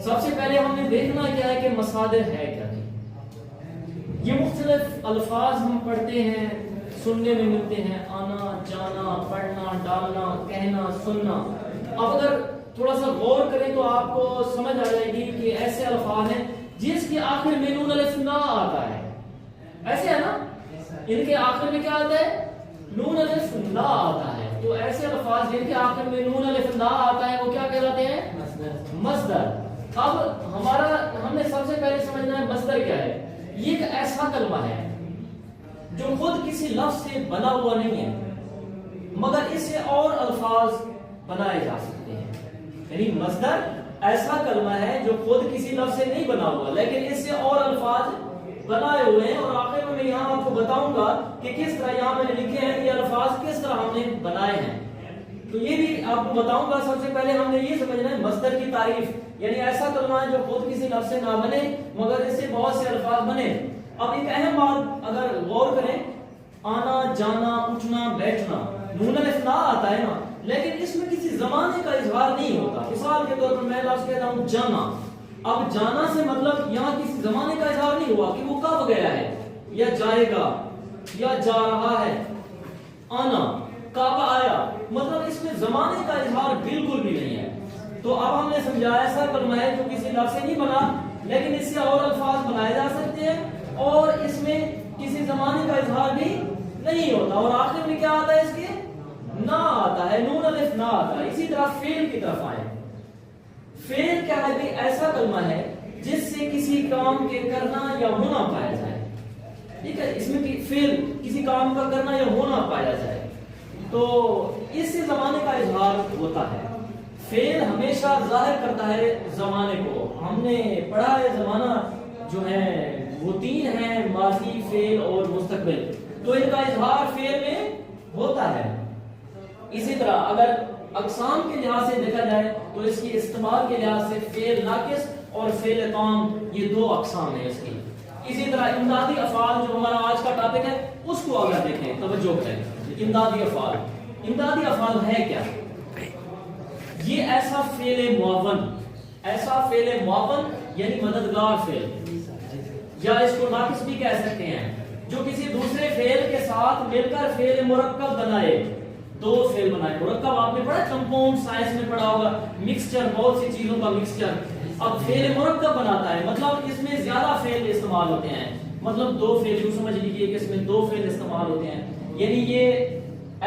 سب سے پہلے ہم نے دیکھنا کیا ہے کہ مصادر ہے کیا نہیں. یہ مختلف الفاظ ہم پڑھتے ہیں، سننے میں ملتے ہیں، آنا جانا، پڑھنا ڈالنا، کہنا سننا. اب اگر تھوڑا سا غور کریں تو آپ کو سمجھ آ جائے گی کہ ایسے الفاظ ہیں جس کے آخر میں نون الف لا آتا ہے. ایسے ہے نا، ان کے آخر میں کیا آتا ہے؟ نون الف لا آتا ہے. تو ایسے الفاظ جن کے آخر میں نون الف لا آتا ہے وہ کیا کہلاتے ہیں؟ مصدر. اب ہم نے سب سے پہلے سمجھنا ہے مصدر کیا ہے. یہ ایک ایسا کلمہ ہے جو خود کسی لفظ سے بنا ہوا نہیں ہے مگر اس سے اور الفاظ بنائے جا سکتے ہیں. یعنی مصدر ایسا کلمہ ہے جو خود کسی لفظ سے نہیں بنا ہوا لیکن اس سے اور الفاظ بنائے ہوئے ہیں. اور آخر میں یہاں آپ کو بتاؤں گا کہ کس طرح یہاں میں نے لکھے ہیں یہ الفاظ کس طرح ہم نے بنائے ہیں. تو یہ بھی آپ کو بتاؤں گا. سب سے پہلے ہم نے یہ سمجھنا ہے مصدر کی تعریف، یعنی ایسا کلمہ ہے جو خود کسی لفظ سے نہ بنے مگر اس سے بہت سے الفاظ بنے. اب ایک اہم بات اگر غور کریں، آنا جانا اٹھنا بیٹھنا نون الف لا آتا ہے نا، لیکن اس میں کسی زمانے کا اظہار نہیں ہوتا. مثال کے طور پر میں لفظ کہتا ہوں جانا. اب جانا سے مطلب یہاں کسی زمانے کا اظہار نہیں ہوا کہ وہ کب گیا ہے یا جائے گا یا جا رہا ہے. آنا کب آیا، مطلب اس میں زمانے کا اظہار بالکل بھی نہیں ہے. تو اب ہم نے سمجھا ایسا کلمہ ہے جو کسی لفظ سے نہیں بنا لیکن اس سے اور الفاظ بنائے جا سکتے ہیں اور اس میں کسی زمانے کا اظہار بھی نہیں ہوتا. اور آخر میں کیا آتا ہے؟ اس کے نہ آتا ہے، نون الف نہ آتا ہے. اسی طرح فعل کی طرف آئے. فعل کیا ہے؟ ایسا کلمہ ہے جس سے کسی کام کے کرنا یا ہونا پایا جائے. ٹھیک ہے، اس میں فعل کسی کام کا کرنا یا ہونا پایا جائے تو اس سے زمانے کا اظہار ہوتا ہے. فعل ہمیشہ ظاہر کرتا ہے زمانے کو. ہم نے پڑھا ہے زمانہ جو ہے وہ تین ہیں، ماضی، فعل اور مستقبل. تو ان کا اظہار فعل میں ہوتا ہے. اسی طرح اگر اقسام کے لحاظ سے دیکھا جائے تو اس کی استعمال کے لحاظ سے فعل ناقص اور فعل تام یہ دو اقسام ہیں اس کی. اسی طرح امدادی افعال جو ہمارا آج کا ٹاپک ہے اس کو اگر دیکھیں توجہ کریں. امدادی افعال، امدادی افعال ہے کیا؟ یہ ایسا فعل معاون یعنی مددگار فعل، یا اس کو ناقص بھی کہہ سکتے ہیں، جو کسی دوسرے فعل کے ساتھ مل کر فعل مرکب بنائے. دو فعل بنائے. مرکب آپ نے پڑھا، کمپاؤنڈ سائنس میں پڑھا ہوگا، مکسچر، بہت سی چیزوں کا مکسچر. اب فعل مرکب بناتا ہے مطلب اس میں زیادہ فعل استعمال ہوتے ہیں. مطلب دو فعل، یوں سمجھ لیجیے کہ اس میں دو فعل استعمال ہوتے ہیں. یعنی یہ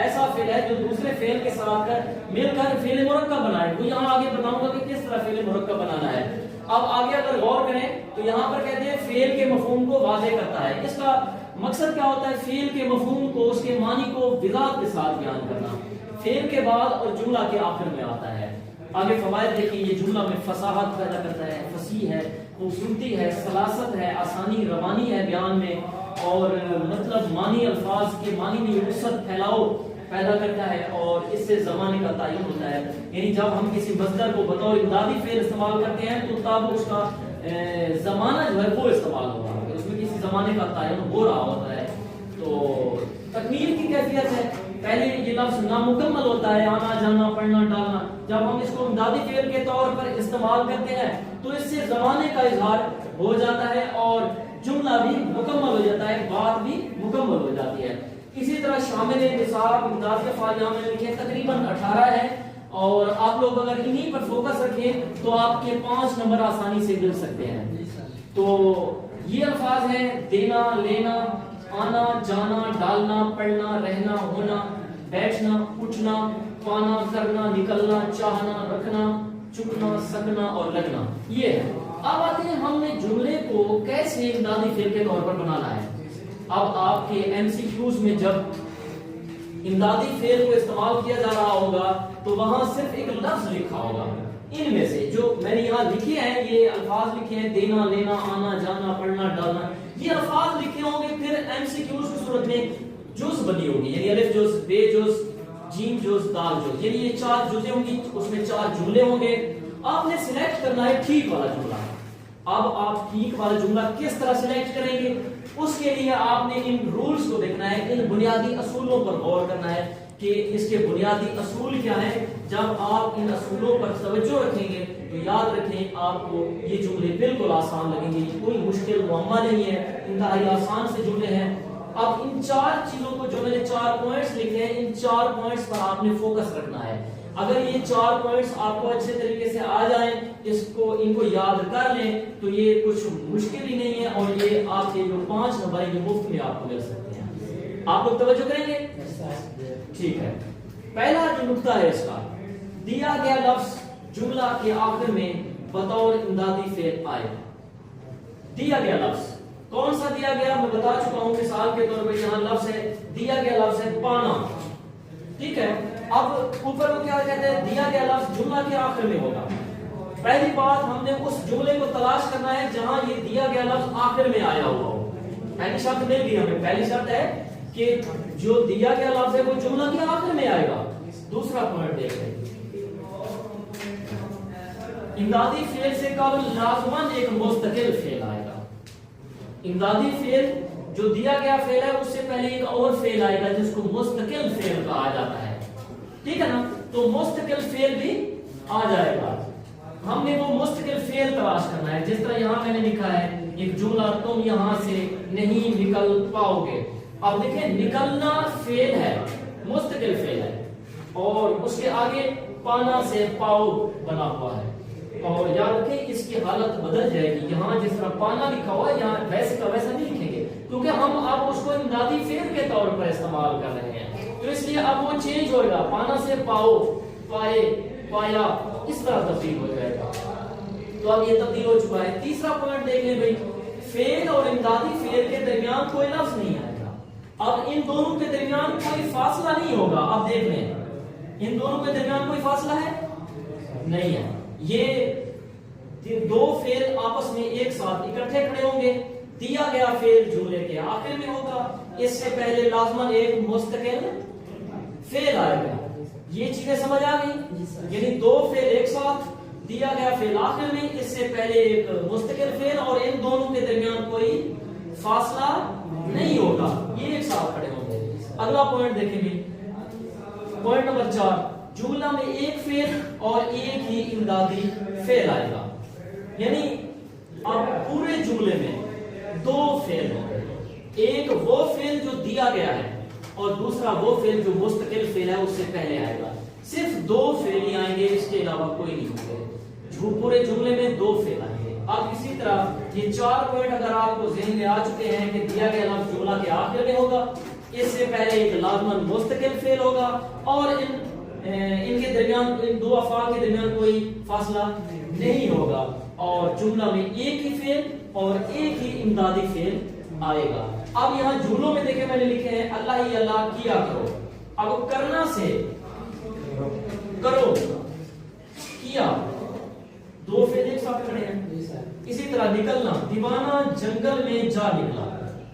ایسا فعل ہے جو دوسرے فعل کے ساتھ مل کر فعل مرکب بنائے. وہ یہاں آگے بتاؤں گا کہ کس طرح فعل مرکب بنانا ہے. اب آگے اگر غور کریں تو یہاں پر کہتے ہیں فعل کے مفہوم کو واضح کرتا ہے. اس کا مقصد کیا ہوتا ہے؟ فعل کے مفہوم کو، اس کے معنی کو وضاحت کے ساتھ بیان کرنا. فعل کے بعد اور جملہ کے آخر میں آتا ہے. آگے فوائد دیکھیں. یہ جملہ میں فصاحت پیدا کرتا ہے، فصیح ہے، خوبصورتی ہے، سلاست ہے، آسانی روانی ہے بیان میں، اور مطلب معنی الفاظ کے معنی میں وسعت پھیلاؤ پیدا کرتا ہے اور اس سے زمانے کا تعین ہوتا ہے. یعنی جب ہم کسی مصدر کو بطور امدادی فعل استعمال کرتے ہیں تو تب اس کا زمانہ جو ہے وہ استعمال ہوتا ہے، اس میں کسی زمانے کا تعین ہو رہا ہوتا ہے. تو تکمیل کی کیفیت ہے، پہلے یہ لفظ نامکمل ہوتا ہے، آنا جانا پڑھنا ڈالنا. جب ہم اس کو امدادی فعل کے طور پر استعمال کرتے ہیں تو اس سے زمانے کا اظہار ہو جاتا ہے اور جملہ بھی مکمل ہو جاتا ہے، بات بھی مکمل ہو جاتی ہے. اسی طرح شامل نصاب امدادی افعال یہاں میں لکھے تقریباً 18 ہے اور آپ لوگ اگر انہی پر فوکس رکھیں تو آپ کے 5 نمبر آسانی سے مل سکتے ہیں. تو یہ الفاظ ہیں دینا، لینا، آنا جانا، ڈالنا، پڑھنا، رہنا، ہونا، بیٹھنا، اٹھنا، پانا، کرنا، نکلنا، چاہنا، رکھنا، چکنا، سکنا اور لگنا. یہ ہے. اب آتے ہیں ہم نے جملے کو کیسے امدادی فعل کے طور پر بنانا ہے. اب آپ کے ایم سی کیوز میں جب امدادی فعل کو استعمال کیا جا رہا ہوگا تو وہاں صرف ایک لفظ لکھا ہوگا. ان میں سے جو میں نے یہاں لکھے ہیں یہ الفاظ لکھے ہیں دینا، لینا، آنا جانا، پڑھنا ڈالنا، یہ الفاظ لکھے ہوں گے. پھر ایم سی کیوز کی صورت میں جز بنی ہوگی، یعنی الف جز، بے جز، جیم جز، دال جز، یعنی یہ 4 جزیں ہوں گی، اس میں 4 جملے ہوں گے. آپ نے سلیکٹ کرنا ہے ٹھیک والا جملہ. اب آپ ٹھیک والا جملہ کس طرح سلیکٹ کریں گے؟ اس کے لیے آپ نے ان رولز کو دیکھنا ہے، ان بنیادی اصولوں پر غور کرنا ہے کہ اس کے بنیادی اصول کیا ہیں. جب آپ ان اصولوں پر توجہ رکھیں گے تو یاد رکھیں آپ کو یہ جملے بالکل آسان لگیں گے, کوئی مشکل معمہ نہیں ہے, انتہائی آسان سے جملے ہیں. اب ان 4 چیزوں کو جو میں نے 4 پوائنٹس لکھے ہیں, ان 4 پوائنٹس پر آپ نے فوکس رکھنا ہے. اگر یہ 4 پوائنٹس آپ کو اچھے طریقے سے آ جائیں, ان کو یاد کر لیں, تو یہ کچھ مشکل ہی نہیں ہے, اور یہ آپ کے جو 5 نمبر ہیں یہ مفت میں آپ کو مل سکتے ہیں. آپ لوگ توجہ کریں گے؟ ٹھیک ہے. پہلا جو نقطہ ہے اس کا, دیا گیا لفظ جملہ کے آخر میں بطور امدادی فعل آئے. دیا گیا لفظ کون سا دیا گیا میں بتا چکا ہوں, مثال کے طور پر یہاں لفظ ہے, دیا گیا لفظ ہے پانا. ٹھیک ہے. اب اوپر وہ کیا کہتے ہیں, دیا گیا لفظ جملہ کے آخر میں ہوگا. پہلی بات ہم نے اس جملے کو تلاش کرنا ہے جہاں یہ دیا گیا لفظ آخر میں آیا ہوا ہو. پہلی شرط مل گئی ہمیں. پہلی شرط ہے کہ جو دیا گیا لفظ ہے وہ جملہ کے آخر میں آئے گا. دوسرا پوائنٹ دیکھ لیں, امدادی فعل سے قبل لازماً ایک مستقل فعل آئے گا. امدادی فعل جو دیا گیا فعل ہے اس سے پہلے ایک اور فعل آئے گا جس کو مستقل فعل کہا جاتا ہے. ٹھیک ہے نا. تو مستقل فعل بھی آ جائے گا. ہم نے وہ مستقل فعل تلاش کرنا ہے. جس طرح یہاں میں نے لکھا ہے ایک جملہ, تم یہاں سے نہیں نکل پاؤ گے. اب دیکھیں نکلنا فعل ہے, مستقل فعل ہے, اور اس کے آگے پانا سے پاؤ بنا ہوا ہے. اور یاد رکھیں اس کی حالت بدل جائے گی. یہاں جس طرح پانا لکھا ہوا ہے یہاں ویسے کا ویسا نہیں لکھیں گے, کیونکہ ہم اب اس کو امدادی فعل کے طور پر استعمال کر رہے ہیں. تو اس لیے اب وہ چینج ہوئے گا, پانا سے پاؤ, پائے, پایا, اس طرح تبدیل ہو جائے گا. تو اب یہ تبدیل ہو چکا ہے. تیسرا پوائنٹ دیکھ لیں بھائی, فعل اور امدادی فعل کے درمیان کوئی لفظ نہیں آئے گا. اب ان دونوں کے درمیان کوئی فاصلہ نہیں ہوگا. اب دیکھ لیں ان دونوں کے درمیان کوئی فاصلہ ہے نہیں ہے. یہ دو فعل آپس میں ایک ساتھ اکٹھے کھڑے ہوں گے. دیا گیا فعل جملے کے آخر میں ہوگا, اس سے پہلے لازماً ایک مستقل فعل آئے گا. یہ چیزیں سمجھ آ گئی؟ یعنی دو فعل ایک ساتھ, دیا گیا فعل آخر میں, اس سے پہلے ایک مستقل فعل, اور ان دونوں کے درمیان کوئی فاصلہ نہیں ہوگا, یہ ایک ساتھ کھڑے ہوں گے. اگلا پوائنٹ دیکھیں گے, پوائنٹ نمبر 4, جملہ میں ایک فعل اور ایک ہی امدادی فعل آئے گا. یعنی اب پورے جملے میں دو فعل ہوں گے, ایک وہ فعل جو دیا گیا ہے اور دوسرا وہ فعل جو مستقل فعل ہے اس سے پہلے آئے گا. صرف دو فعل ہی آئیں گے, اس کے علاوہ کوئی نہیں ہوں گے. پورے جملے میں دو فعل آئیں گے. اب اسی طرح یہ 4 پوائنٹ اگر آپ کو ذہن میں آ چکے ہیں کہ دیا گیا لفظ جملہ کے آخر میں ہوگا, اس سے پہلے ایک لازماً مستقل فعل ہوگا, اور ان کے درمیان, ان دو افعال کے درمیان کوئی فاصلہ نہیں ہوگا, اور جملہ میں ایک ہی فعل اور ایک ہی امدادی فعل آئے گا. اب یہاں جملوں میں دیکھیں میں نے لکھے ہیں اللہ ہی اللہ کیا کرو. اب کرنا سے کرو, کیا, دو فعل ایک ساتھ کھڑے ہیں. اسی طرح نکلنا, دیوانہ جنگل میں جا نکلا.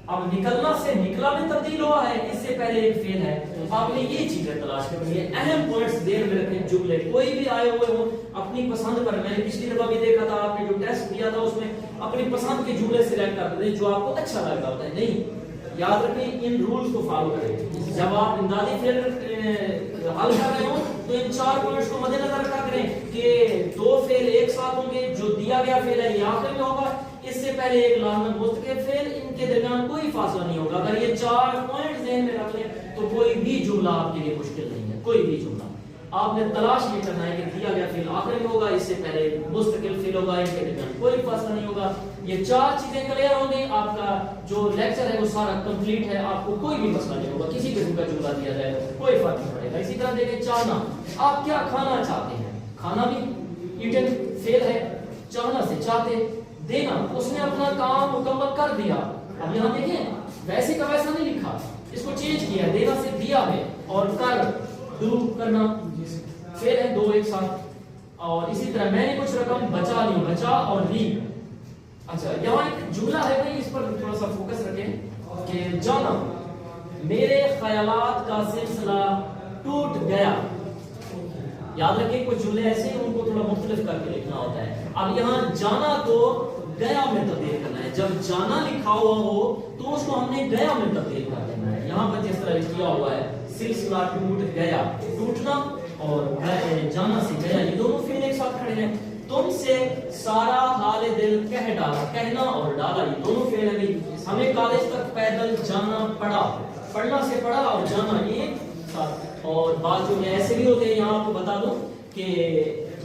اب نکلنا سے نکلا میں تبدیل ہوا ہے, اس سے پہلے ایک فعل ہے. آپ نے یہ چیزیں تلاش کرنی ہے. اہم پوائنٹس دیر میں رکھیں. جملے کوئی بھی آئے ہوئے ہوں اپنی پسند پر, میں نے پچھلی دفعہ بھی دیکھا تھا آپ نے جو ٹیسٹ دیا تھا اس میں اپنی پسند کے جملے سلیکٹ کرتے ہیں جو آپ کو اچھا لگتا ہوتا ہے. نہیں, یاد رکھیں ان رولز کو فالو کریں. جب آپ امدادی فعل حل کر رہے ہوں تو ان 4 پوائنٹس کو مد نظر رکھا کریں کہ دو فعل ایک ساتھ ہوں گے, جو دیا گیا فعل ہے یہ آخر میں ہوگا, اس سے پہلے ایک لازماً مستقل فعل, ان کے درمیان کوئی فاصلہ نہیں ہوگا. اگر یہ 4 پوائنٹ ذہن میں رکھ لیں تو کوئی بھی جملہ آپ کے لیے مشکل نہیں ہے. کوئی بھی جملہ آپ نے تلاش یہ کرنا ہے کہ دیا گیا فعل آخر میں ہوگا, اس سے پہلے مستقل فعل ہوگا, ان کے درمیان کوئی فاصلہ نہیں ہوگا. یہ 4 چیزیں کلیئر ہوں گی, آپ کا جو لیکچر ہے وہ سارا کمپلیٹ ہے. آپ کو کوئی بھی مسئلہ نہیں ہوگا, کسی قسم کا جملہ دیا جائے کوئی فرق نہیں پڑے گا. اسی طرح دیکھیں چاہنا, آپ کیا کھانا چاہتے ہیں, کھانا بھی ایٹن فعل ہے, چاہنا سے چاہتے, دینا اس نے اپنا کام مکمل کر دیا. اب یہاں دیکھیں ویسے کا ویسا نہیں لکھا, اس کو چینج کیا ہے, دینا سے دیا ہے, اور کر, ڈو, کرنا فعل ہے دو ایک ساتھ. اور اسی طرح میں نے کچھ رقم بچا لی, بچا اور لی. اچھا یہاں ایک جملہ ہے بھائی, اس پر تھوڑا سا فوکس رکھیں کہ جانا, میرے خیالات کا سلسلہ ٹوٹ گیا. یاد رکھیں کچھ جملے ایسے ہیں ان کو تھوڑا مختلف کر کے لکھنا ہوتا ہے. اب یہاں جانا تو گیا میں تبدیل کرنا ہے. جب جانا لکھا ہوا ہو تو اس کو ہم نے گیا میں تبدیل کر دینا ہے. یہاں پر جس طرح کیا ہوا ہے سلسلہ ٹوٹ گیا, ٹوٹنا اور جانا سے گیا, یہ دونوں فعل ایک ساتھ کھڑے ہیں. تم سے سارا حال دل کہہ ڈالا, کہنا اور ڈالا یہ دونوں فعل ہے بھائی. ہمیں کالج تک پیدل جانا پڑا, پڑھنا سے پڑھا اور جانا یہ ساتھ. اور بعض جملے ایسے بھی ہوتے ہیں, یہاں آپ کو بتا دوں کہ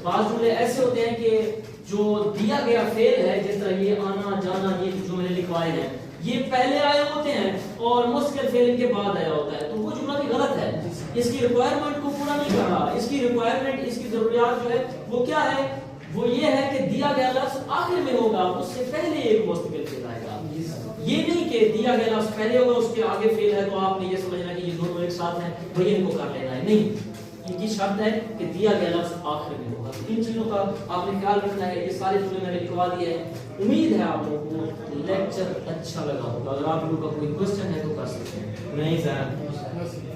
بعض جملے ایسے ہوتے ہیں کہ جو دیا گیا فعل ہے, جس طرح یہ آنا جانا یہ جملے لکھوائے ہیں, یہ پہلے آئے ہوتے ہیں اور مستقل فعل ان کے بعد آیا ہوتا ہے, تو وہ جملہ بھی غلط ہے, اس کی ریکوائرمنٹ کو پورا نہیں کر رہا. اس کی ریکوائرمنٹ, اس کی ضروریات جو ہے وہ کیا ہے, وہ یہ ہے کہ دیا گیا لفظ آخر میں ہوگا, اس سے پہلے ایک مستقل فعل آئے گا. یہ نہیں کہ دیا گیا لفظ پہلے ہوگا اس کے آگے فعل ہے تو آپ نے یہ سمجھنا کہ یہ دونوں ایک ساتھ ہیں وہی ان کو کر لینا ہے, نہیں. ان کی شرط ہے کہ دیا گیا لفظ آخر میں ہوگا. ان چیزوں کا آپ نے خیال رکھنا ہے. یہ سارے جملے میں نے لکھوا دیے ہیں. امید ہے آپ لوگوں کو لیکچر اچھا لگا ہوگا. اگر آپ لوگوں کا کوئی کوشچن ہے تو کر سکتے ہیں. نہیں سر